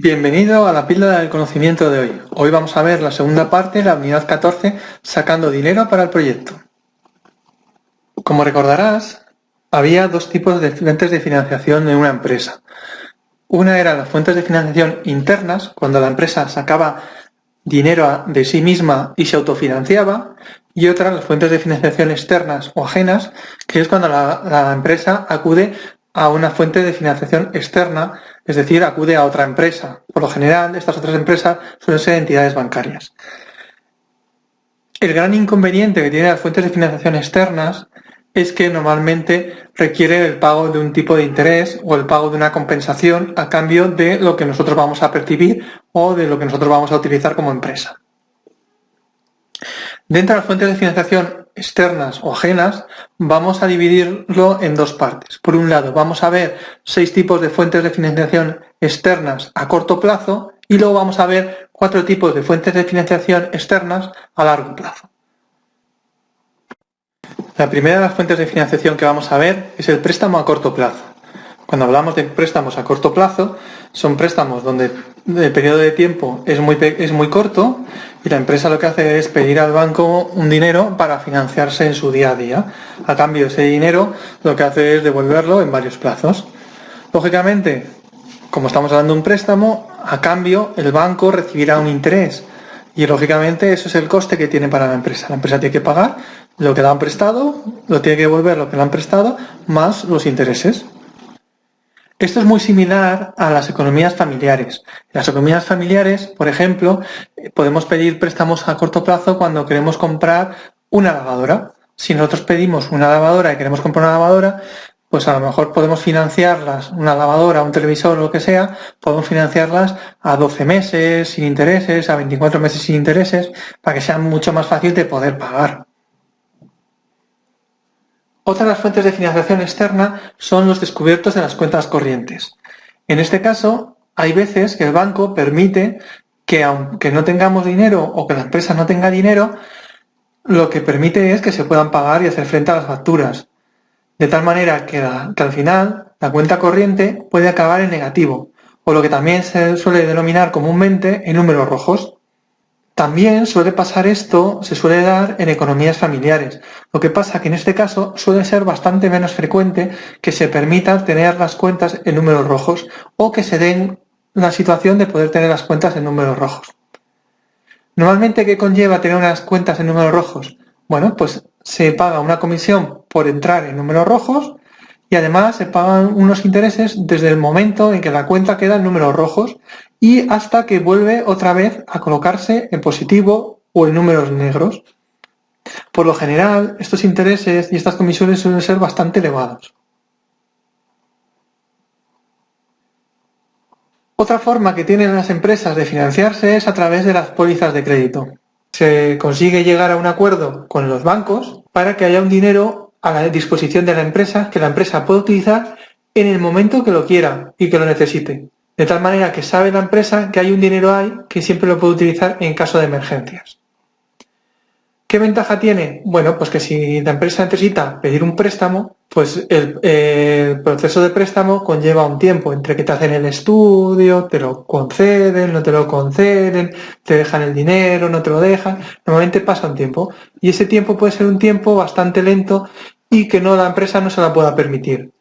Bienvenido a la píldora del conocimiento de hoy. Hoy vamos a ver la segunda parte, la unidad 14, sacando dinero para el proyecto. Como recordarás, había dos tipos de fuentes de financiación en una empresa. Una era las fuentes de financiación internas, cuando la empresa sacaba dinero de sí misma y se autofinanciaba, y otra las fuentes de financiación externas o ajenas, que es cuando la empresa acude a una fuente de financiación externa, es decir, acude a otra empresa. Por lo general, estas otras empresas suelen ser entidades bancarias. El gran inconveniente que tienen las fuentes de financiación externas es que normalmente requieren el pago de un tipo de interés o el pago de una compensación a cambio de lo que nosotros vamos a percibir o de lo que nosotros vamos a utilizar como empresa. Dentro de las fuentes de financiación externas o ajenas, vamos a dividirlo en dos partes. Por un lado, vamos a ver 6 tipos de fuentes de financiación externas a corto plazo y luego vamos a ver 4 tipos de fuentes de financiación externas a largo plazo. La primera de las fuentes de financiación que vamos a ver es el préstamo a corto plazo. Cuando hablamos de préstamos a corto plazo, son préstamos donde el periodo de tiempo es muy corto y la empresa lo que hace es pedir al banco un dinero para financiarse en su día a día. A cambio, ese dinero lo que hace es devolverlo en varios plazos. Lógicamente, como estamos hablando de un préstamo, a cambio el banco recibirá un interés y lógicamente eso es el coste que tiene para la empresa. La empresa tiene que pagar lo que le han prestado, lo tiene que devolver lo que le han prestado, más los intereses. Esto es muy similar a las economías familiares. En las economías familiares, por ejemplo, podemos pedir préstamos a corto plazo cuando queremos comprar una lavadora. Si nosotros pedimos una lavadora y queremos comprar una lavadora, pues a lo mejor podemos financiarlas, una lavadora, un televisor o lo que sea, podemos financiarlas a 12 meses sin intereses, a 24 meses sin intereses, para que sea mucho más fácil de poder pagar. Otra de las fuentes de financiación externa son los descubiertos de las cuentas corrientes. En este caso, hay veces que el banco permite que, aunque no tengamos dinero o que la empresa no tenga dinero, lo que permite es que se puedan pagar y hacer frente a las facturas. De tal manera que al final la cuenta corriente puede acabar en negativo, o lo que también se suele denominar comúnmente en números rojos. También suele pasar esto, se suele dar en economías familiares. Lo que pasa que en este caso suele ser bastante menos frecuente que se permita tener las cuentas en números rojos o que se den la situación de poder tener las cuentas en números rojos. Normalmente, ¿qué conlleva tener unas cuentas en números rojos? Bueno, pues se paga una comisión por entrar en números rojos y además se pagan unos intereses desde el momento en que la cuenta queda en números rojos y hasta que vuelve otra vez a colocarse en positivo o en números negros. Por lo general, estos intereses y estas comisiones suelen ser bastante elevados. Otra forma que tienen las empresas de financiarse es a través de las pólizas de crédito. Se consigue llegar a un acuerdo con los bancos para que haya un dinero a la disposición de la empresa que la empresa pueda utilizar en el momento que lo quiera y que lo necesite. De tal manera que sabe la empresa que hay un dinero ahí que siempre lo puede utilizar en caso de emergencias. ¿Qué ventaja tiene? Bueno, pues que si la empresa necesita pedir un préstamo, pues el proceso de préstamo conlleva un tiempo entre que te hacen el estudio, te lo conceden, no te lo conceden, te dejan el dinero, no te lo dejan. Normalmente pasa un tiempo y ese tiempo puede ser un tiempo bastante lento y que la empresa no se la pueda permitir.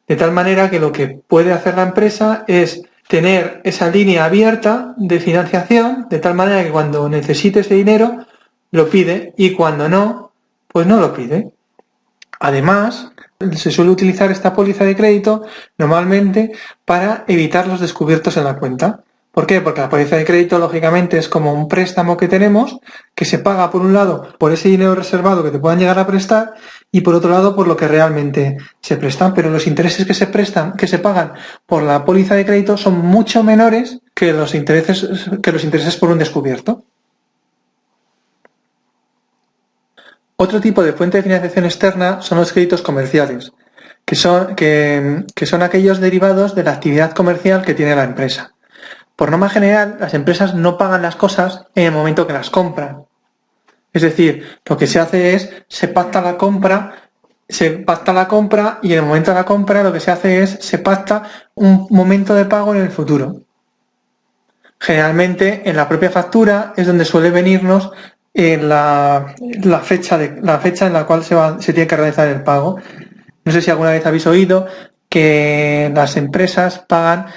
De tal manera que lo que puede hacer la empresa es tener esa línea abierta de financiación, de tal manera que cuando necesite ese dinero lo pide y cuando no, pues no lo pide. Además, se suele utilizar esta póliza de crédito normalmente para evitar los descubiertos en la cuenta. ¿Por qué? Porque la póliza de crédito, lógicamente, es como un préstamo que tenemos, que se paga, por un lado, por ese dinero reservado que te puedan llegar a prestar, y por otro lado, por lo que realmente se prestan. Pero los intereses que se pagan por la póliza de crédito son mucho menores que los intereses por un descubierto. Otro tipo de fuente de financiación externa son los créditos comerciales, que son aquellos derivados de la actividad comercial que tiene la empresa. Por norma general, las empresas no pagan las cosas en el momento que las compran. Es decir, lo que se hace es, se pacta la compra y en el momento de la compra lo que se hace es, se pacta un momento de pago en el futuro. Generalmente en la propia factura es donde suele venirnos la fecha en la cual se tiene que realizar el pago. No sé si alguna vez habéis oído que las empresas pagan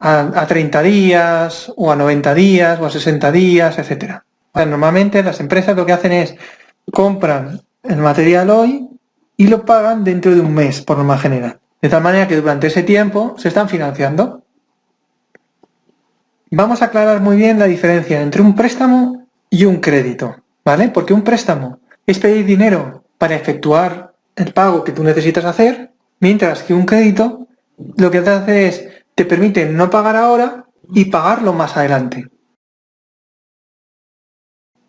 a 30 días o a 90 días o a 60 días, etcétera. Normalmente las empresas lo que hacen es compran el material hoy y lo pagan dentro de un mes, por norma general. De tal manera que durante ese tiempo se están financiando. Vamos a aclarar muy bien la diferencia entre un préstamo y un crédito, ¿vale? Porque un préstamo es pedir dinero para efectuar el pago que tú necesitas hacer, mientras que un crédito lo que te hace es, te permite no pagar ahora y pagarlo más adelante.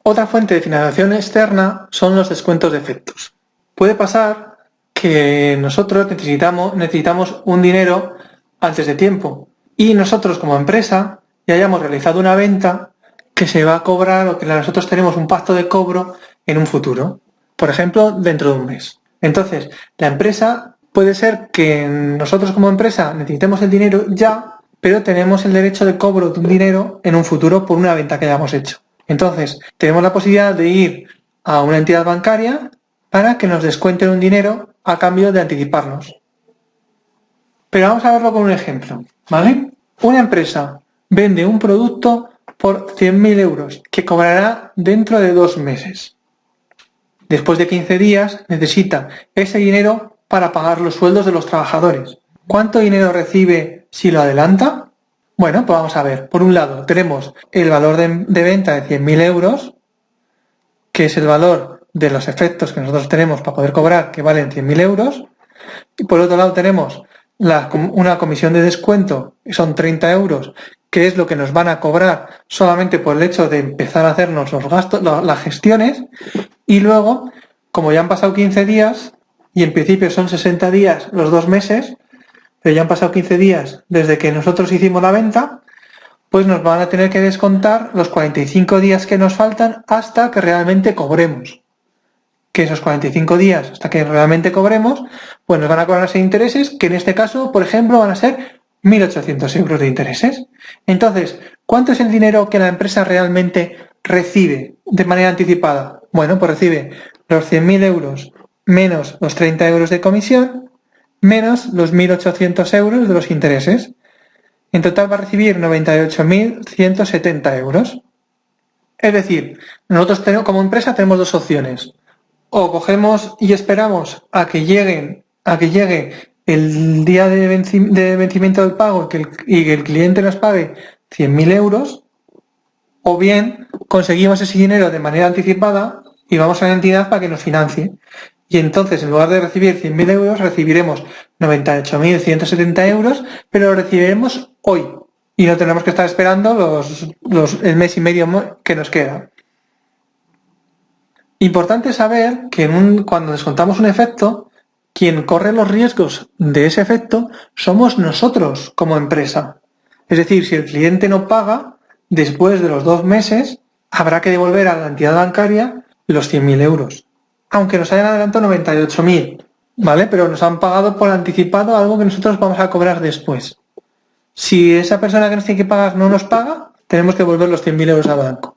Otra fuente de financiación externa son los descuentos de efectos. Puede pasar que nosotros necesitamos un dinero antes de tiempo y nosotros como empresa ya hayamos realizado una venta que se va a cobrar o que nosotros tenemos un pacto de cobro en un futuro, por ejemplo, dentro de un mes. Entonces, la empresa puede ser que nosotros como empresa necesitemos el dinero ya, pero tenemos el derecho de cobro de un dinero en un futuro por una venta que hayamos hecho. Entonces, tenemos la posibilidad de ir a una entidad bancaria para que nos descuenten un dinero a cambio de anticiparnos. Pero vamos a verlo con un ejemplo, ¿vale? Una empresa vende un producto por 100.000 euros que cobrará dentro de 2 meses. Después de 15 días necesita ese dinero para pagar los sueldos de los trabajadores. ¿Cuánto dinero recibe si lo adelanta? Bueno, pues vamos a ver. Por un lado tenemos el valor de venta de 100.000 euros, que es el valor de los efectos que nosotros tenemos para poder cobrar, que valen 100.000 euros. Y por otro lado tenemos una comisión de descuento, que son 30 euros, que es lo que nos van a cobrar solamente por el hecho de empezar a hacernos los gastos, las gestiones. Y luego, como ya han pasado 15 días, y en principio son 60 días los 2 meses, pero ya han pasado 15 días desde que nosotros hicimos la venta, pues nos van a tener que descontar los 45 días que nos faltan hasta que realmente cobremos. Que esos 45 días hasta que realmente cobremos, pues nos van a cobrarse intereses, que en este caso, por ejemplo, van a ser 1.800 euros de intereses. Entonces, ¿cuánto es el dinero que la empresa realmente recibe de manera anticipada? Bueno, pues recibe los 100.000 euros menos los 30 euros de comisión, menos los 1.800 euros de los intereses. En total va a recibir 98.170 euros. Es decir, nosotros como empresa tenemos dos opciones. O cogemos y esperamos a que llegue el día de vencimiento del pago y que el cliente nos pague 100.000 euros, o bien conseguimos ese dinero de manera anticipada y vamos a la entidad para que nos financie. Y entonces, en lugar de recibir 100.000 euros, recibiremos 98.170 euros, pero lo recibiremos hoy. Y no tenemos que estar esperando el mes y medio que nos queda. Importante saber que cuando descontamos un efecto, quien corre los riesgos de ese efecto somos nosotros como empresa. Es decir, si el cliente no paga, después de los 2 meses, habrá que devolver a la entidad bancaria los 100.000 euros. Aunque nos hayan adelantado 98.000, ¿vale? Pero nos han pagado por anticipado algo que nosotros vamos a cobrar después. Si esa persona que nos tiene que pagar no nos paga, tenemos que devolver los 100.000 euros al banco.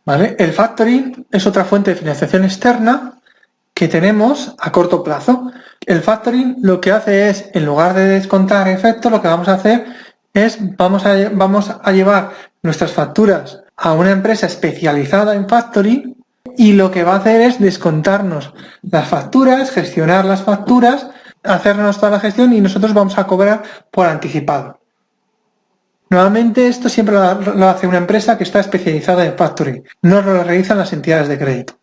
¿Vale? El factoring es otra fuente de financiación externa que tenemos a corto plazo. El factoring lo que hace es, en lugar de descontar efectos, lo que vamos a hacer es, vamos a llevar nuestras facturas a una empresa especializada en factoring y lo que va a hacer es descontarnos las facturas, gestionar las facturas, hacernos toda la gestión y nosotros vamos a cobrar por anticipado. Normalmente esto siempre lo hace una empresa que está especializada en factoring, no lo realizan las entidades de crédito.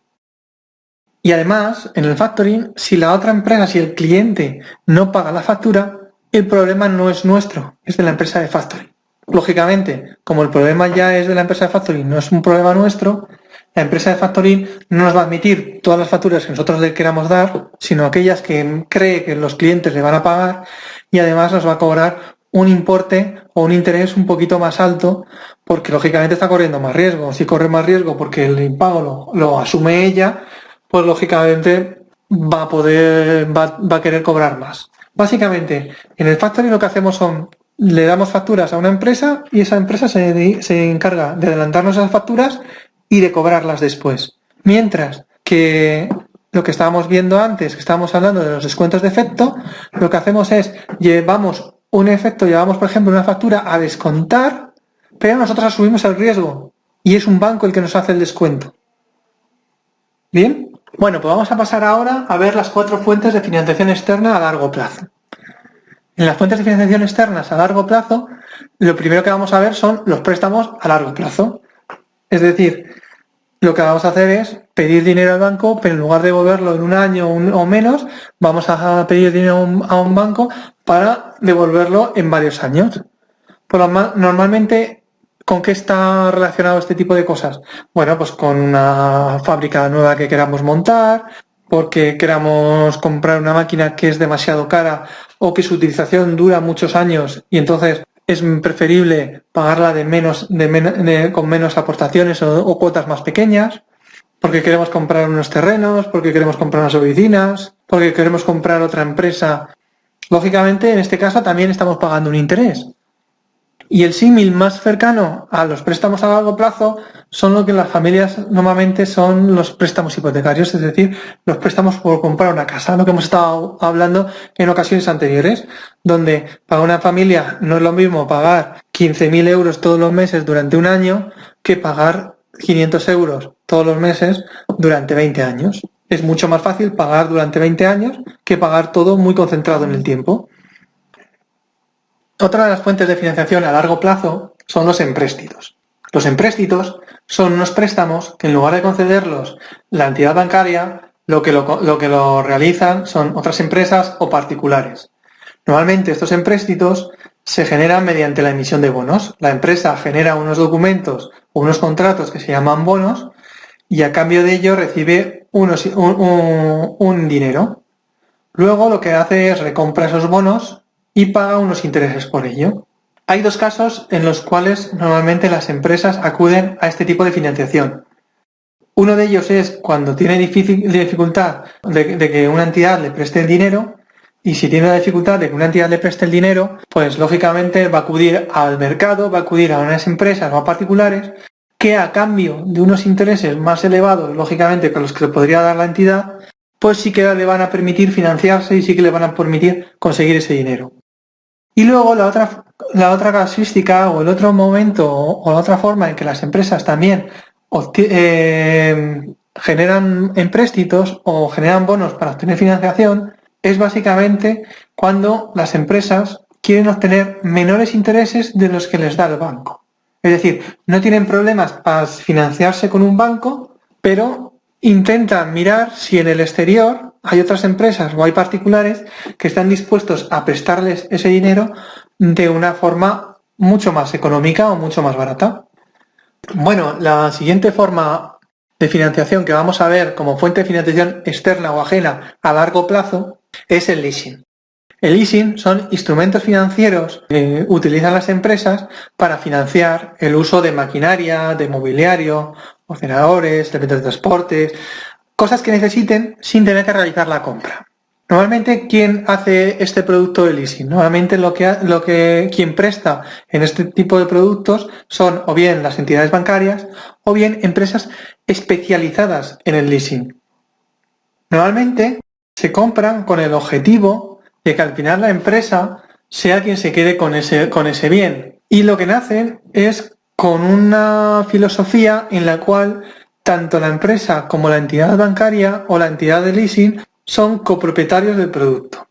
Y además, en el factoring, si la otra empresa, si el cliente no paga la factura, el problema no es nuestro, es de la empresa de factoring. Lógicamente, como el problema ya es de la empresa de factoring, no es un problema nuestro, la empresa de factoring no nos va a admitir todas las facturas que nosotros le queramos dar, sino aquellas que cree que los clientes le van a pagar y además nos va a cobrar un importe o un interés un poquito más alto porque lógicamente está corriendo más riesgo. Si corre más riesgo porque el impago lo asume ella, pues lógicamente va a querer cobrar más. Básicamente, en el factoring lo que hacemos le damos facturas a una empresa y esa empresa se encarga de adelantarnos esas facturas y de cobrarlas después. Mientras que lo que estábamos viendo antes, que estábamos hablando de los descuentos de efecto, lo que hacemos es llevamos, por ejemplo, una factura a descontar, pero nosotros asumimos el riesgo y es un banco el que nos hace el descuento. ¿Bien? Bueno, pues vamos a pasar ahora a ver las 4 fuentes de financiación externa a largo plazo. En las fuentes de financiación externas a largo plazo, lo primero que vamos a ver son los préstamos a largo plazo. Es decir, lo que vamos a hacer es pedir dinero al banco, pero en lugar de devolverlo en un año o menos, vamos a pedir dinero a un banco para devolverlo en varios años. Normalmente, ¿con qué está relacionado este tipo de cosas? Bueno, pues con una fábrica nueva que queramos montar, porque queramos comprar una máquina que es demasiado cara o que su utilización dura muchos años y entonces es preferible pagarla con menos aportaciones o cuotas más pequeñas, porque queremos comprar unos terrenos, porque queremos comprar unas oficinas, porque queremos comprar otra empresa. Lógicamente, en este caso también estamos pagando un interés. Y el símil más cercano a los préstamos a largo plazo son lo que en las familias normalmente son los préstamos hipotecarios, es decir, los préstamos por comprar una casa, lo que hemos estado hablando en ocasiones anteriores, donde para una familia no es lo mismo pagar 15.000 euros todos los meses durante un año que pagar 500 euros todos los meses durante 20 años. Es mucho más fácil pagar durante 20 años que pagar todo muy concentrado en el tiempo. Otra de las fuentes de financiación a largo plazo son los empréstitos. Los empréstitos son unos préstamos que en lugar de concederlos la entidad bancaria, lo que lo realizan son otras empresas o particulares. Normalmente estos empréstitos se generan mediante la emisión de bonos. La empresa genera unos documentos o unos contratos que se llaman bonos y a cambio de ello recibe un dinero. Luego lo que hace es recompra esos bonos y paga unos intereses por ello. Hay 2 casos en los cuales normalmente las empresas acuden a este tipo de financiación. Uno de ellos es cuando tiene dificultad de que una entidad le preste el dinero, y si tiene la dificultad de que una entidad le preste el dinero, pues lógicamente va a acudir al mercado, va a acudir a unas empresas o a particulares que a cambio de unos intereses más elevados, lógicamente, que los que le podría dar la entidad, pues sí que le van a permitir financiarse y sí que le van a permitir conseguir ese dinero. Y luego la otra casuística o el otro momento o la otra forma en que las empresas también generan empréstitos o generan bonos para obtener financiación es básicamente cuando las empresas quieren obtener menores intereses de los que les da el banco. Es decir, no tienen problemas para financiarse con un banco, pero intentan mirar si en el exterior hay otras empresas o hay particulares que están dispuestos a prestarles ese dinero de una forma mucho más económica o mucho más barata. Bueno, la siguiente forma de financiación que vamos a ver como fuente de financiación externa o ajena a largo plazo es el leasing. El leasing son instrumentos financieros que utilizan las empresas para financiar el uso de maquinaria, de mobiliario, ordenadores, elementos de transporte, cosas que necesiten sin tener que realizar la compra. Normalmente, ¿quién hace este producto de leasing? Normalmente quien presta en este tipo de productos son o bien las entidades bancarias o bien empresas especializadas en el leasing. Normalmente se compran con el objetivo de que al final la empresa sea quien se quede con ese bien. Y lo que nacen es con una filosofía en la cual tanto la empresa como la entidad bancaria o la entidad de leasing son copropietarios del producto.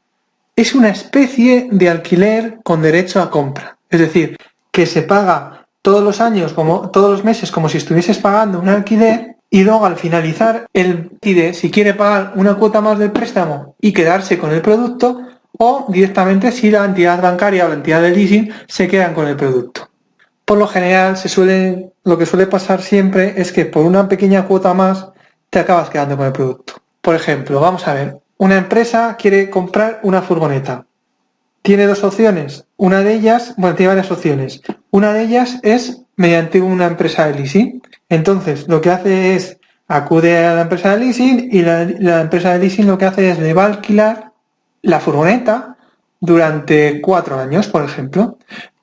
Es una especie de alquiler con derecho a compra. Es decir, que se paga todos los años, todos los meses, como si estuvieses pagando un alquiler, y luego al finalizar él decide si quiere pagar una cuota más del préstamo y quedarse con el producto, o directamente si la entidad bancaria o la entidad de leasing se quedan con el producto. Por lo general, lo que suele pasar siempre es que por una pequeña cuota más te acabas quedando con el producto. Por ejemplo, vamos a ver, una empresa quiere comprar una furgoneta. Tiene 2 opciones. Tiene varias opciones. Una de ellas es mediante una empresa de leasing. Entonces, lo que hace es acude a la empresa de leasing y la empresa de leasing lo que hace es le va a alquilar la furgoneta durante 4 años, por ejemplo.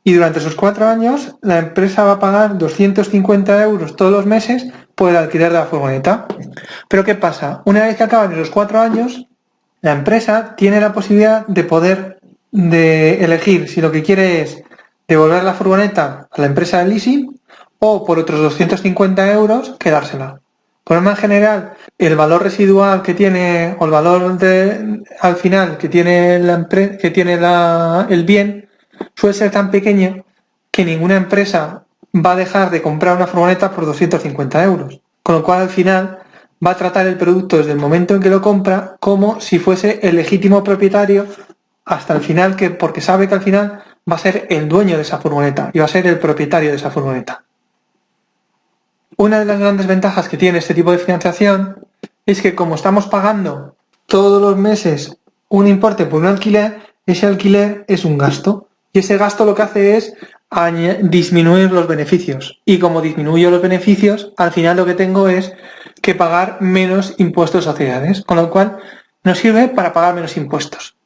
Y durante esos 4 años la empresa va a pagar 250 euros todos los meses por el alquiler de la furgoneta. Pero ¿qué pasa? Una vez que acaban esos 4 años, la empresa tiene la posibilidad de elegir si lo que quiere es devolver la furgoneta a la empresa de leasing o por otros 250 euros quedársela. Por norma general, el valor residual que tiene, o el valor al final que tiene el bien, suele ser tan pequeño que ninguna empresa va a dejar de comprar una furgoneta por 250 euros. Con lo cual, al final, va a tratar el producto desde el momento en que lo compra como si fuese el legítimo propietario hasta el final, porque sabe que al final va a ser el dueño de esa furgoneta y va a ser el propietario de esa furgoneta. Una de las grandes ventajas que tiene este tipo de financiación es que como estamos pagando todos los meses un importe por un alquiler, ese alquiler es un gasto y ese gasto lo que hace es disminuir los beneficios, y como disminuyo los beneficios, al final lo que tengo es que pagar menos impuestos a sociedades, con lo cual nos sirve para pagar menos impuestos.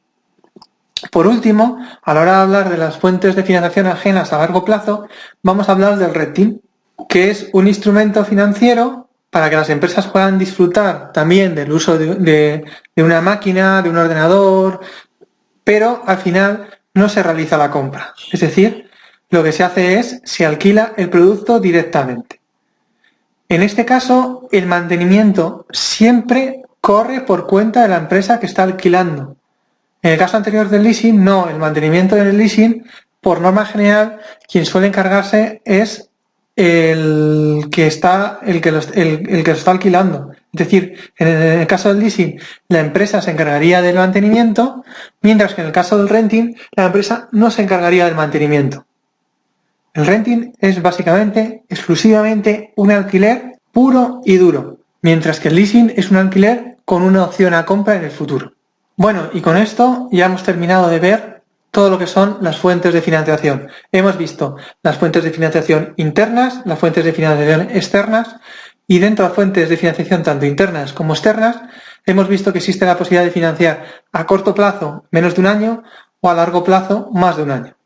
Por último, a la hora de hablar de las fuentes de financiación ajenas a largo plazo, vamos a hablar del renting, que es un instrumento financiero para que las empresas puedan disfrutar también del uso de una máquina, de un ordenador, pero al final no se realiza la compra. Es decir, lo que se hace es, se alquila el producto directamente. En este caso, el mantenimiento siempre corre por cuenta de la empresa que está alquilando. En el caso anterior del leasing, no, el mantenimiento del leasing, por norma general, quien suele encargarse es el que lo está alquilando. Es decir, en el caso del leasing, la empresa se encargaría del mantenimiento, mientras que en el caso del renting, la empresa no se encargaría del mantenimiento. El renting es básicamente, exclusivamente, un alquiler puro y duro, mientras que el leasing es un alquiler con una opción a compra en el futuro. Bueno, y con esto ya hemos terminado de ver todo lo que son las fuentes de financiación. Hemos visto las fuentes de financiación internas, las fuentes de financiación externas, y dentro de las fuentes de financiación tanto internas como externas, hemos visto que existe la posibilidad de financiar a corto plazo menos de un año o a largo plazo más de un año.